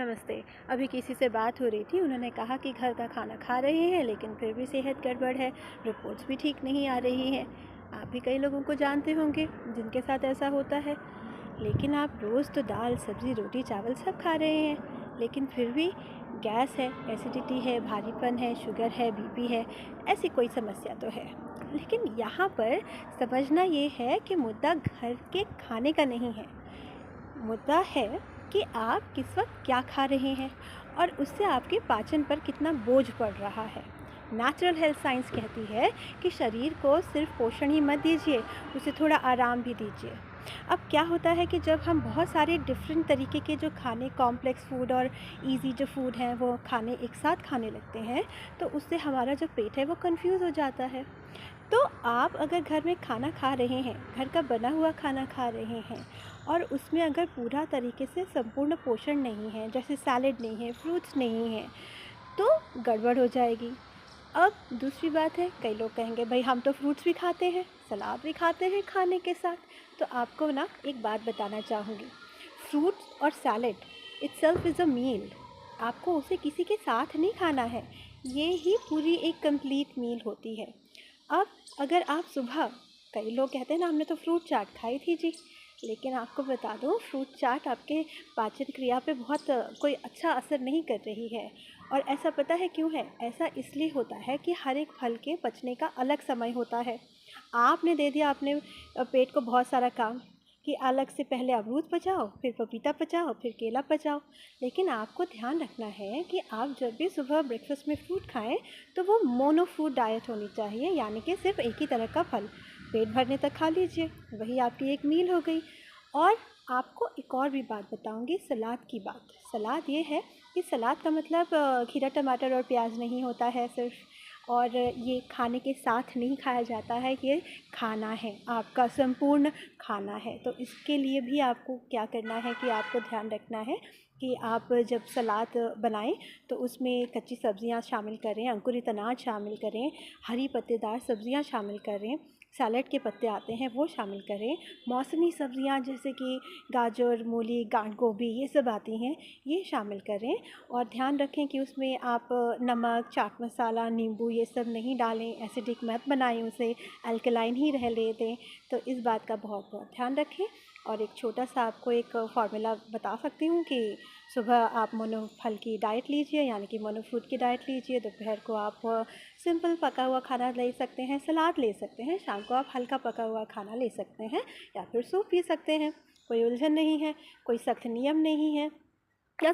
नमस्ते। अभी किसी से बात हो रही थी, उन्होंने कहा कि घर का खाना खा रहे हैं लेकिन फिर भी सेहत गड़बड़ है, रिपोर्ट्स भी ठीक नहीं आ रही हैं। आप भी कई लोगों को जानते होंगे जिनके साथ ऐसा होता है। लेकिन आप रोज़ तो दाल, सब्ज़ी, रोटी, चावल सब खा रहे हैं, लेकिन फिर भी गैस है, एसिडिटी है, भारीपन है, शुगर है, बीपी है, ऐसी कोई समस्या तो है। लेकिन यहाँ पर समझना ये है कि मुद्दा घर के खाने का नहीं है। मुद्दा है कि आप किस वक्त क्या खा रहे हैं और उससे आपके पाचन पर कितना बोझ पड़ रहा है। नेचुरल हेल्थ साइंस कहती है कि शरीर को सिर्फ पोषण ही मत दीजिए, उसे थोड़ा आराम भी दीजिए। अब क्या होता है कि जब हम बहुत सारे डिफरेंट तरीके के जो खाने, कॉम्प्लेक्स फूड और इजी जो फूड हैं वो खाने एक साथ खाने लगते हैं, तो उससे हमारा जो पेट है वो कंफ्यूज हो जाता है। तो आप अगर घर में खाना खा रहे हैं, घर का बना हुआ खाना खा रहे हैं और उसमें अगर पूरा तरीके से संपूर्ण पोषण नहीं है, जैसे सैलेड नहीं है, फ्रूट्स नहीं है, तो गड़बड़ हो जाएगी। अब दूसरी बात है, कई लोग कहेंगे भाई हम तो फ्रूट्स भी खाते हैं, सलाद भी खाते हैं खाने के साथ। तो आपको ना एक बात बताना चाहूँगी, फ्रूट्स और सैलेड इटसेल्फ इज़ अ मील। आपको उसे किसी के साथ नहीं खाना है, ये ही पूरी एक कंप्लीट मील होती है। अब अगर आप सुबह, कई लोग कहते हैं ना हमने तो फ्रूट चाट खाई थी जी, लेकिन आपको बता दूं फ्रूट चाट आपके पाचन क्रिया पे बहुत कोई अच्छा असर नहीं कर रही है। और ऐसा पता है क्यों है? ऐसा इसलिए होता है कि हर एक फल के पचने का अलग समय होता है। आपने दे दिया अपने पेट को बहुत सारा काम कि अलग से पहले अमरूद पचाओ, फिर पपीता पचाओ, फिर केला पचाओ। लेकिन आपको ध्यान रखना है कि आप जब भी सुबह ब्रेकफास्ट में फ्रूट खाएं तो वो मोनो फ्रूट डाइट होनी चाहिए, यानी कि सिर्फ एक ही तरह का फल पेट भरने तक खा लीजिए, वही आपकी एक मील हो गई। और आपको एक और भी बात बताऊंगी, सलाद की बात। सलाद ये है कि सलाद का मतलब खीरा, टमाटर और प्याज नहीं होता है सिर्फ, और ये खाने के साथ नहीं खाया जाता है, ये खाना है, आपका संपूर्ण खाना है। तो इसके लिए भी आपको क्या करना है कि आपको ध्यान रखना है कि आप जब सलाद बनाएं तो उसमें कच्ची सब्जियां शामिल करें, अंकुरित अनाज शामिल करें, हरी पत्तेदार सब्जियां शामिल करें, सैलेड के पत्ते आते हैं वो शामिल करें, मौसमी सब्जियां जैसे कि गाजर, मूली, गांठ गोभी ये सब आती हैं, ये शामिल करें। और ध्यान रखें कि उसमें आप नमक, चाट मसाला, नींबू ये सब नहीं डालें, एसिडिक मत बनाएं उसे, अल्कलाइन ही रह ले दें। तो इस बात का बहुत बहुत ध्यान रखें। और एक छोटा सा आपको एक फार्मूला बता सकती हूँ कि सुबह आप मोनो फल की डाइट लीजिए, यानी कि मोनो फ्रूट की डाइट लीजिए। दोपहर को आप सिंपल पका हुआ खाना ले सकते हैं, सलाद ले सकते हैं। शाम को आप हल्का पका हुआ खाना ले सकते हैं या फिर सूप पी सकते हैं। कोई उलझन नहीं है, कोई सख्त नियम नहीं है। या